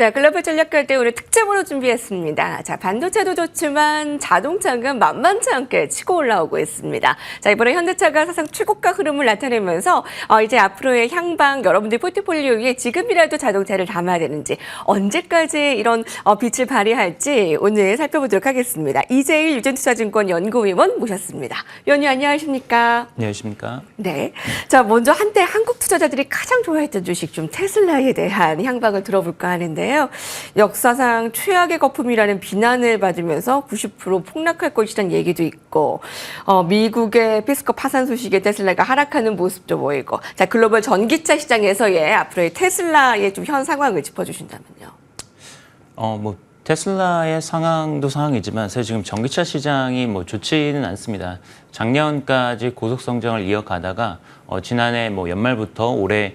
자, 글로벌 전략가들 오늘 특집으로 준비했습니다. 자, 반도체도 좋지만 자동차가 만만치 않게 치고 올라오고 있습니다. 자, 이번에 현대차가 사상 최고가 흐름을 나타내면서 이제 앞으로의 향방 여러분들 포트폴리오에 지금이라도 자동차를 담아야 되는지 언제까지 이런 빛을 발휘할지 오늘 살펴보도록 하겠습니다. 이재일 유진투자증권 연구위원 모셨습니다. 위원님 안녕하십니까? 안녕하십니까? 네. 자, 먼저 한때 한국 투자자들이 가장 좋아했던 주식 좀 테슬라에 대한 향방을 들어볼까 하는데요. 역사상 최악의 거품이라는 비난을 받으면서 90% 폭락할 것이라는 얘기도 있고, 미국의 피스코 파산 소식에 테슬라가 하락하는 모습도 보이고, 자, 글로벌 전기차 시장에서의 앞으로의 테슬라의 좀 현 상황을 짚어주신다면요. 테슬라의 상황도 상황이지만 사실 지금 전기차 시장이 좋지는 않습니다. 작년까지 고속 성장을 이어가다가 지난해 연말부터 올해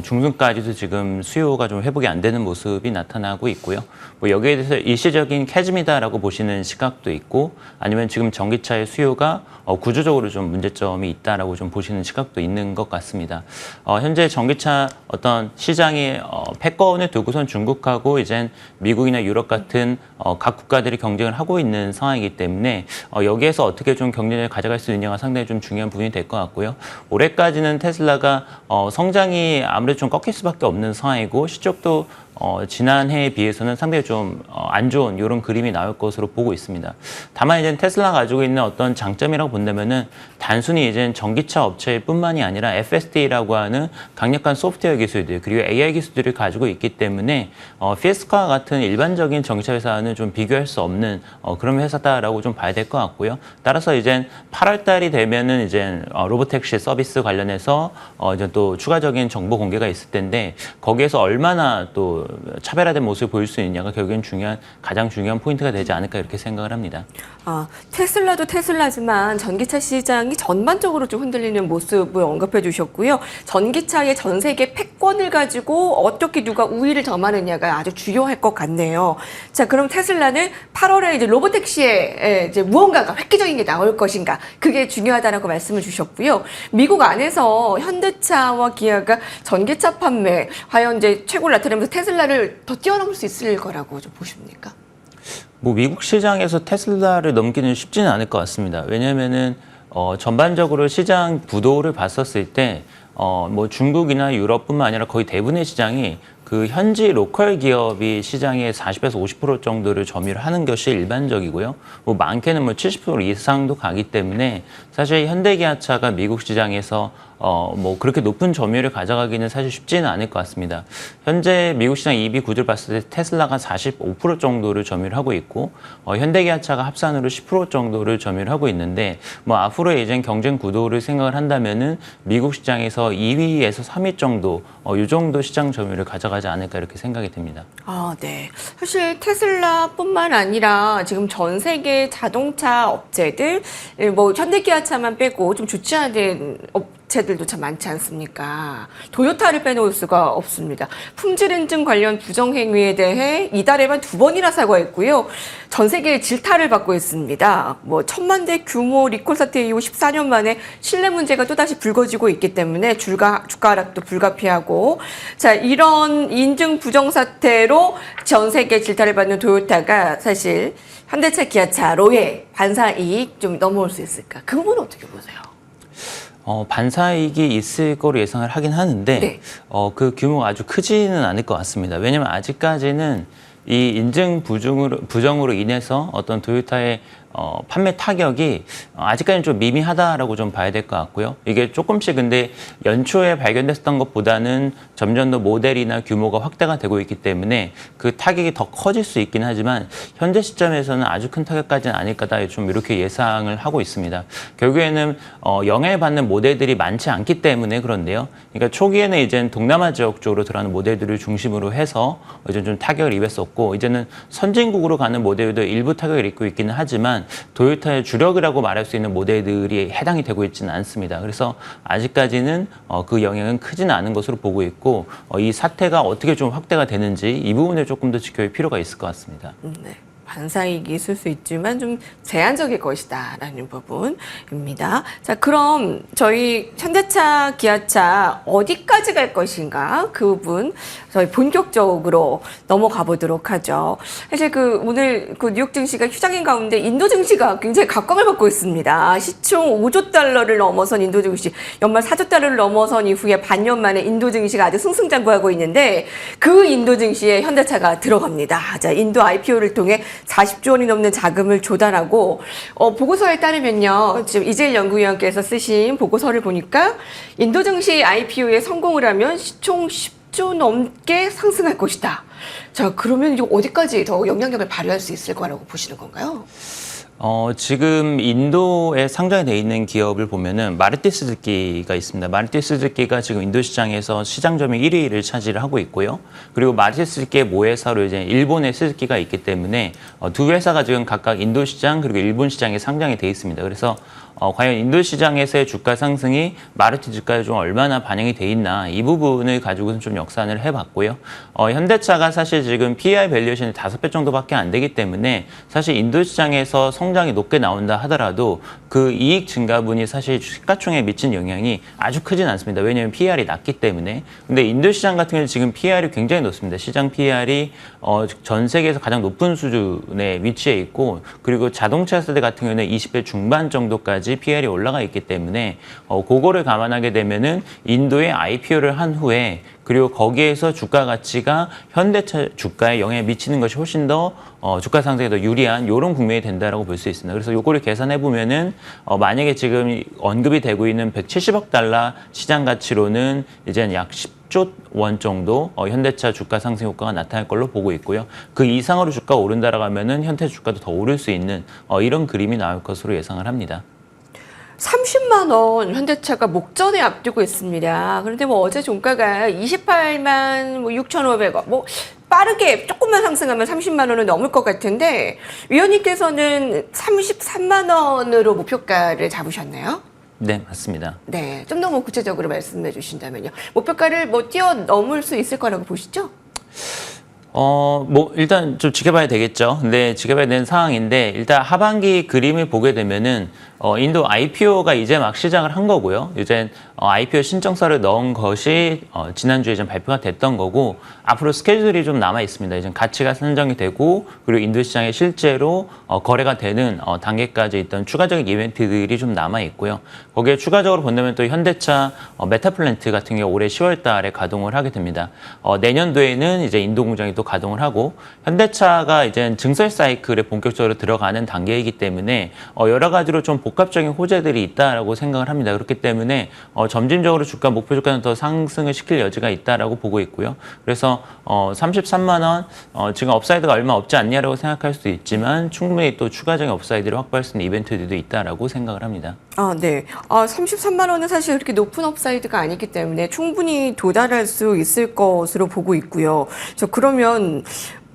중순까지도 지금 수요가 좀 회복이 안 되는 모습이 나타나고 있고요. 여기에 대해서 일시적인 캐즘이다라고 보시는 시각도 있고, 아니면 지금 전기차의 수요가 구조적으로 좀 문제점이 있다라고 좀 보시는 시각도 있는 것 같습니다. 현재 전기차 어떤 시장의 패권을 두고선 중국하고 이젠 미국이나 유럽 같은 각 국가들이 경쟁을 하고 있는 상황이기 때문에 여기에서 어떻게 좀 경쟁을 가져갈 수 있느냐가 상당히 좀 중요한 부분이 될 것 같고요. 올해까지는 테슬라가 성장이 아무래도 좀 꺾일 수밖에 없는 상황이고, 실적도 지난해에 비해서는 상당히 좀 안 좋은 이런 그림이 나올 것으로 보고 있습니다. 다만 이제 테슬라가 가지고 있는 어떤 장점이라고 본다면은 단순히 이제 전기차 업체뿐만이 아니라 FSD라고 하는 강력한 소프트웨어 기술들 그리고 AI 기술들을 가지고 있기 때문에 피스카와 같은 일반적인 전기차 회사는 좀 비교할 수 없는 그런 회사다라고 좀 봐야 될 것 같고요. 따라서 이제 8월 달이 되면은 이제 로보택시 서비스 관련해서 이제 또 추가적인 정보 공개가 있을 텐데, 거기에서 얼마나 또 차별화된 모습을 보일 수 있느냐가 결국엔 가장 중요한 포인트가 되지 않을까 이렇게 생각을 합니다. 테슬라도 테슬라지만 전기차 시장이 전반적으로 좀 흔들리는 모습을 언급해 주셨고요. 전기차의 전 세계 패권을 가지고 어떻게 누가 우위를 점하느냐가 아주 중요할 것 같네요. 자, 그럼 테슬라는 8월에 이제 로보택시에 이제 무언가가 획기적인 게 나올 것인가, 그게 중요하다라고 말씀을 주셨고요. 미국 안에서 현대차와 기아가 전기차 판매 과연 이제 최고를 나타내면서 테슬라를 더 뛰어넘을 수 있을 거라고 좀 보십니까? 미국 시장에서 테슬라를 넘기는 쉽지는 않을 것 같습니다. 왜냐하면은 전반적으로 시장 구도를 봤었을 때 중국이나 유럽뿐만 아니라 거의 대부분의 시장이 그 현지 로컬 기업이 시장의 40에서 50% 정도를 점유를 하는 것이 일반적이고요. 많게는 70% 이상도 가기 때문에 사실 현대기아차가 미국 시장에서 그렇게 높은 점유율을 가져가기는 사실 쉽지는 않을 것 같습니다. 현재 미국 시장 EV 구조를 봤을 때 테슬라가 45% 정도를 점유를 하고 있고, 현대기아차가 합산으로 10% 정도를 점유를 하고 있는데, 앞으로의 이제 경쟁 구도를 생각을 한다면은 미국 시장에서 2위에서 3위 정도, 이 정도 시장 점유율을 가져가지 않을까 이렇게 생각이 듭니다. 네. 사실 테슬라뿐만 아니라 지금 전 세계 자동차 업체들, 현대기아차만 빼고 좀 좋지 않은 업체들도 참 많지 않습니까? 토요타를 빼놓을 수가 없습니다. 품질 인증 관련 부정행위에 대해 이달에만 2번이나 사과했고요. 전 세계에 질타를 받고 있습니다. 1,000만 대 규모 리콜 사태 이후 14년 만에 신뢰 문제가 또다시 불거지고 있기 때문에 주가 하락도 불가피하고, 자, 이런 인증 부정 사태로 전 세계 질타를 받는 토요타가 사실 현대차, 기아차, 로에 반사 이익 좀 넘어올 수 있을까? 그 부분은 어떻게 보세요? 반사이익이 있을 거로 예상을 하긴 하는데, 네. 그 규모가 아주 크지는 않을 것 같습니다. 왜냐하면 아직까지는 이 인증 부정으로 인해서 어떤 토요타의 판매 타격이 아직까지는 좀 미미하다라고 좀 봐야 될 것 같고요. 이게 조금씩 근데 연초에 발견됐던 것보다는 점점 더 모델이나 규모가 확대가 되고 있기 때문에 그 타격이 더 커질 수 있긴 하지만, 현재 시점에서는 아주 큰 타격까지는 아닐 거다 좀 이렇게 예상을 하고 있습니다. 결국에는 영향을 받는 모델들이 많지 않기 때문에 그런데요. 그러니까 초기에는 이제 동남아 지역 쪽으로 들어가는 모델들을 중심으로 해서 이제 좀 타격을 입었었고, 이제는 선진국으로 가는 모델도 일부 타격을 입고 있기는 하지만 토요타의 주력이라고 말할 수 있는 모델들이 해당이 되고 있지는 않습니다. 그래서 아직까지는 그 영향은 크지는 않은 것으로 보고 있고, 이 사태가 어떻게 좀 확대가 되는지 이 부분을 조금 더 지켜볼 필요가 있을 것 같습니다. 네. 반사이익이 있을 수 있지만 좀 제한적일 것이다라는 부분입니다. 자, 그럼 저희 현대차, 기아차 어디까지 갈 것인가 그 부분 저희 본격적으로 넘어가 보도록 하죠. 사실 오늘 뉴욕 증시가 휴장인 가운데 인도 증시가 굉장히 각광을 받고 있습니다. 시총 5조 달러를 넘어선 인도 증시, 연말 4조 달러를 넘어선 이후에 반년 만에 인도 증시가 아주 승승장구하고 있는데 그 인도 증시에 현대차가 들어갑니다. 자, 인도 IPO를 통해 40조 원이 넘는 자금을 조달하고 보고서에 따르면요. 지금 이재일 연구위원께서 쓰신 보고서를 보니까 인도 증시 IPO에 성공을 하면 시총 10조 넘게 상승할 것이다. 자, 그러면 이거 어디까지 더 영향력을 발휘할 수 있을 거라고 보시는 건가요? 지금 인도에 상장이 돼 있는 기업을 보면은 마루티 스즈키가 있습니다. 마루티 스즈키가 지금 인도 시장에서 시장 점유율 1위를 차지를 하고 있고요. 그리고 마루티 스즈키의 모회사로 이제 일본의 스즈키가 있기 때문에 두 회사가 지금 각각 인도 시장 그리고 일본 시장에 상장이 돼 있습니다. 그래서 과연 인도 시장에서의 주가 상승이 마루티 주가에 좀 얼마나 반영이 돼 있나 이 부분을 가지고는 좀 역산을 해봤고요. 현대차가 사실 지금 PER 밸류에이션이 5배 정도밖에 안 되기 때문에 사실 인도 시장에서 성장이 높게 나온다 하더라도 그 이익 증가분이 사실 시가총액에 미친 영향이 아주 크진 않습니다. 왜냐하면 PER이 낮기 때문에. 근데 인도 시장 같은 경우는 지금 PER이 굉장히 높습니다. 시장 PER이 전 세계에서 가장 높은 수준에 위치해 있고 그리고 자동차 세대 같은 경우는 20배 중반 정도까지 PER이 올라가 있기 때문에 그거를 감안하게 되면은 인도의 IPO를 한 후에 그리고 거기에서 주가 가치가 현대차 주가에 영향을 미치는 것이 훨씬 더 주가 상승에 더 유리한 이런 국면이 된다라고 볼 수 있습니다. 그래서 요거를 계산해 보면은 만약에 지금 언급이 되고 있는 170억 달러 시장 가치로는 이제 약 10조 원 정도 현대차 주가 상승 효과가 나타날 걸로 보고 있고요. 그 이상으로 주가가 오른다라고 하면은 현대 주가도 더 오를 수 있는 이런 그림이 나올 것으로 예상을 합니다. 30만 원 현대차가 목전에 앞두고 있습니다. 그런데 어제 종가가 28만 6,500원. 빠르게 조금만 상승하면 30만 원은 넘을 것 같은데 위원님께서는 33만 원으로 목표가를 잡으셨나요? 네, 맞습니다. 네, 좀 더 구체적으로 말씀해 주신다면요. 목표가를 뛰어넘을 수 있을 거라고 보시죠? 일단 좀 지켜봐야 되겠죠. 근데 지켜봐야 되는 상황인데, 일단 하반기 그림을 보게 되면은, 인도 IPO가 이제 막 시작을 한 거고요. 이제 IPO 신청서를 넣은 것이 지난주에 좀 발표가 됐던 거고, 앞으로 스케줄이 좀 남아 있습니다. 이제 가치가 산정이 되고, 그리고 인도 시장에 실제로 거래가 되는 단계까지 있던 추가적인 이벤트들이 좀 남아 있고요. 거기에 추가적으로 본다면 또 현대차 메타플랜트 같은 경우 올해 10월 달에 가동을 하게 됩니다. 내년도에는 이제 인도 공장이 또 가동을 하고, 현대차가 이제 증설 사이클에 본격적으로 들어가는 단계이기 때문에 여러 가지로 좀 복합적인 호재들이 있다라고 생각을 합니다. 그렇기 때문에 점진적으로 주가 목표 주가는 더 상승을 시킬 여지가 있다라고 보고 있고요. 그래서 33만 원 지금 업사이드가 얼마 없지 않냐라고 생각할 수도 있지만 충분히 또 추가적인 업사이드를 확보할 수 있는 이벤트들도 있다라고 생각을 합니다. 네. 33만 원은 사실 그렇게 높은 업사이드가 아니기 때문에 충분히 도달할 수 있을 것으로 보고 있고요. 그러면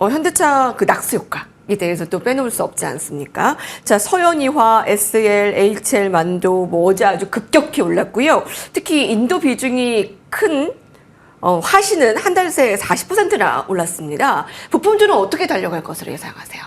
현대차 그 낙수 효과 에 대해서 또 빼놓을 수 없지 않습니까? 자, 서현이화, SL, HL, 만도 어제 아주 급격히 올랐고요. 특히 인도 비중이 큰 화신은 한 달 새에 40%나 올랐습니다. 부품주는 어떻게 달려갈 것으로 예상하세요?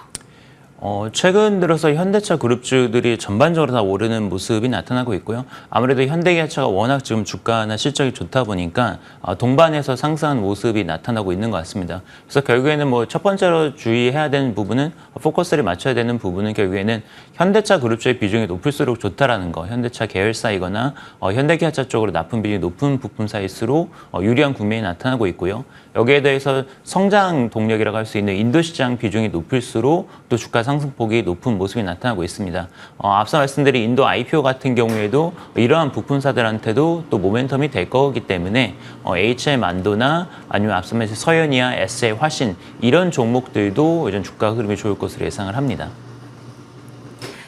최근 들어서 현대차 그룹주들이 전반적으로 다 오르는 모습이 나타나고 있고요. 아무래도 현대기아차가 워낙 지금 주가나 실적이 좋다 보니까 동반해서 상승한 모습이 나타나고 있는 것 같습니다. 그래서 결국에는 첫 번째로 주의해야 되는 부분은 포커스를 맞춰야 되는 부분은 결국에는 현대차 그룹주의 비중이 높을수록 좋다라는 거. 현대차 계열사이거나 현대기아차 쪽으로 납품 비중이 높은 부품사일수록 유리한 국면이 나타나고 있고요. 여기에 대해서 성장 동력이라고 할 수 있는 인도 시장 비중이 높을수록 또 주가 상승폭이 높은 모습이 나타나고 있습니다. 앞서 말씀드린 인도 IPO 같은 경우에도 이러한 부품사들한테도 또 모멘텀이 될 거기 때문에 HL 만도나 아니면 앞서 말씀드린 서현이나 SL 화신 이런 종목들도 이제 주가 흐름이 좋을 것으로 예상을 합니다.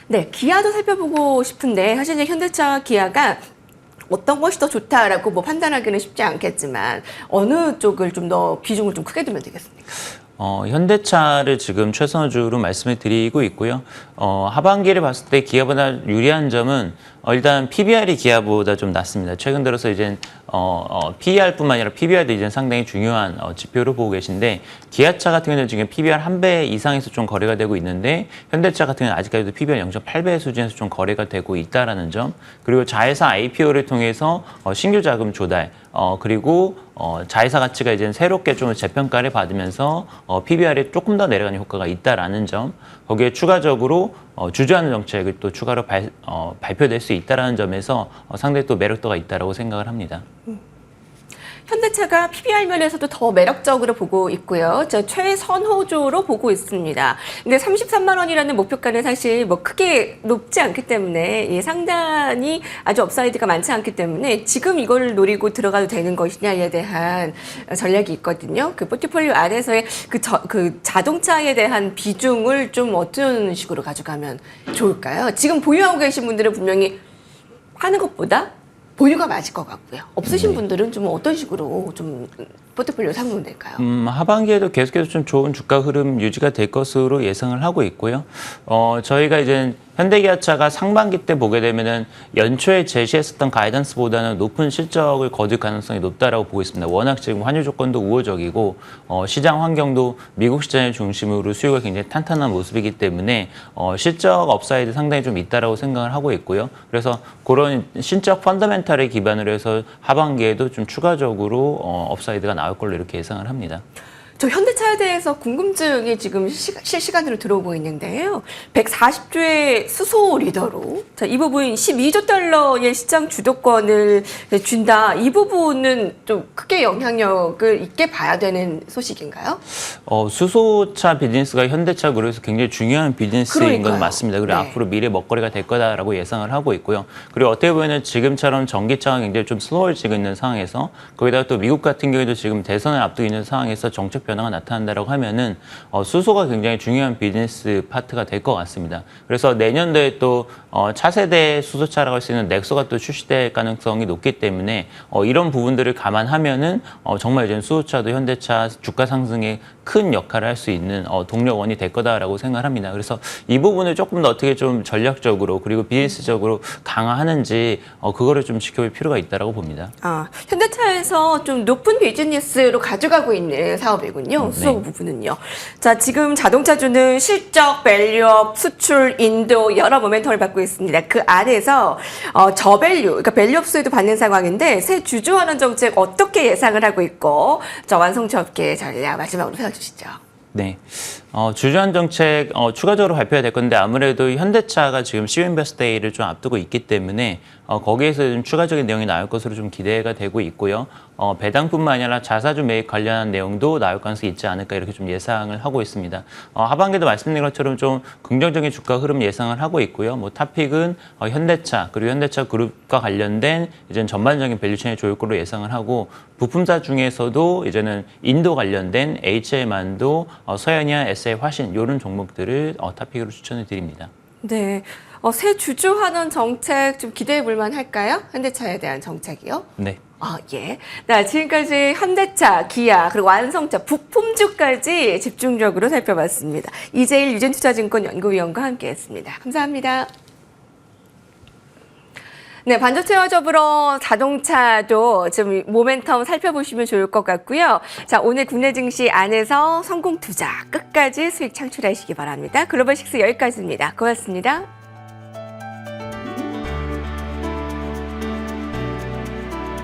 네, 기아도 살펴보고 싶은데 사실 현대차 기아가 어떤 것이 더 좋다라고 판단하기는 쉽지 않겠지만 어느 쪽을 좀 더 비중을 좀 크게 두면 되겠습니까? 현대차를 지금 최선주로 말씀을 드리고 있고요. 하반기를 봤을 때 기아보다 유리한 점은 일단 PBR이 기아보다 좀 낮습니다. 최근 들어서 이제 PER뿐만 아니라 PBR도 이제 상당히 중요한 지표로 보고 계신데 기아차 같은 경우는 지금 PBR 1배 이상에서 좀 거래가 되고 있는데 현대차 같은 경우는 아직까지도 PBR 0.8배 수준에서 좀 거래가 되고 있다라는 점 그리고 자회사 IPO를 통해서 신규 자금 조달 그리고 자회사 가치가 이제 새롭게 좀 재평가를 받으면서 PBR이 조금 더 내려가는 효과가 있다라는 점 거기에 추가적으로 주주하는 정책을 또 추가로 발표될 수 있다라는 점에서 상당히 또 매력도가 있다라고 생각을 합니다. 현대차가 PBR 면에서도 더 매력적으로 보고 있고요. 저 최선호조로 보고 있습니다. 근데 33만 원이라는 목표가는 사실 뭐 크게 높지 않기 때문에 이 상단이 아주 업사이드가 많지 않기 때문에 지금 이걸 노리고 들어가도 되는 것이냐에 대한 전략이 있거든요. 그 포트폴리오 안에서의 그 자동차에 대한 비중을 좀 어떤 식으로 가져가면 좋을까요? 지금 보유하고 계신 분들은 분명히 하는 것보다 보유가 맞을 것 같고요. 없으신 분들은 좀 어떤 식으로 좀 포트폴리오 삼으면 될까요? 하반기에도 계속해서 좀 좋은 주가 흐름 유지가 될 것으로 예상을 하고 있고요. 저희가 이제 현대기아차가 상반기 때 보게 되면은 연초에 제시했었던 가이던스보다는 높은 실적을 거둘 가능성이 높다라고 보고 있습니다. 워낙 지금 환율 조건도 우호적이고 시장 환경도 미국 시장을 중심으로 수요가 굉장히 탄탄한 모습이기 때문에 실적 업사이드 상당히 좀 있다라고 생각을 하고 있고요. 그래서 그런 신적 펀더멘탈을 기반으로 해서 하반기에도 좀 추가적으로 업사이드가 나올 걸로 이렇게 예상을 합니다. 저 현대차에 대해서 궁금증이 지금 실시간으로 들어오고 있는데요. 140조의 수소 리더로 자, 이 부분 12조 달러의 시장 주도권을 준다. 이 부분은 좀 크게 영향력을 있게 봐야 되는 소식인가요? 수소차 비즈니스가 현대차 그룹에서 굉장히 중요한 비즈니스인 건 맞습니다. 그리고 네. 앞으로 미래 먹거리가 될 거다라고 예상을 하고 있고요. 그리고 어떻게 보면 지금처럼 전기차가 굉장히 좀 슬로워지고 있는 상황에서 거기다가 또 미국 같은 경우에도 지금 대선을 앞두고 있는 상황에서 정책 변화가 나타난다라고 하면은 수소가 굉장히 중요한 비즈니스 파트가 될 것 같습니다. 그래서 내년도에 또 차세대 수소차라고 할 수 있는 넥소가 또 출시될 가능성이 높기 때문에 이런 부분들을 감안하면은 정말 이제 수소차도 현대차 주가 상승에 큰 역할을 할 수 있는 동력원이 될 거다라고 생각합니다. 그래서 이 부분을 조금 더 어떻게 좀 전략적으로 그리고 비즈니스적으로 강화하는지 그거를 좀 지켜볼 필요가 있다라고 봅니다. 현대차에서 좀 높은 비즈니스로 가져가고 있는 사업이군요. 수소 부분은요. 자, 지금 자동차주는 실적, 밸류업, 수출, 인도 여러 모멘텀을 받고 있습니다. 그 안에서 저밸류, 그러니까 밸류업 수혜도 받는 상황인데 새 주주환원 정책 어떻게 예상을 하고 있고 저 완성차 업계 전략 마지막으로 세워주시죠. 네. 주주환 정책 추가적으로 발표가 될 건데 아무래도 현대차가 지금 CEO 인베스터 데이를 좀 앞두고 있기 때문에 거기에서 좀 추가적인 내용이 나올 것으로 좀 기대가 되고 있고요. 배당뿐만 아니라 자사주 매입 관련한 내용도 나올 가능성이 있지 않을까 이렇게 좀 예상을 하고 있습니다. 하반기도 말씀드린 것처럼 좀 긍정적인 주가 흐름 예상을 하고 있고요. 뭐 탑픽은 현대차 그리고 현대차 그룹과 관련된 이제는 전반적인 밸류체인이 좋을 걸로 예상을 하고 부품사 중에서도 이제는 인도 관련된 HM안도 서현이와 SA 화신 이런 종목들을 탑픽으로 추천을 드립니다. 네. 새 주주환원 정책 좀 기대해 볼 만할까요? 현대차에 대한 정책이요? 네. 예. 나 지금까지 현대차, 기아, 그리고 완성차, 부품주까지 집중적으로 살펴봤습니다. 이재일 유진투자증권 연구위원과 함께했습니다. 감사합니다. 네, 반도체와 더불어 자동차도 좀 모멘텀 살펴보시면 좋을 것 같고요. 자, 오늘 국내 증시 안에서 성공 투자 끝까지 수익 창출하시기 바랍니다. 글로벌 식스 여기까지입니다. 고맙습니다.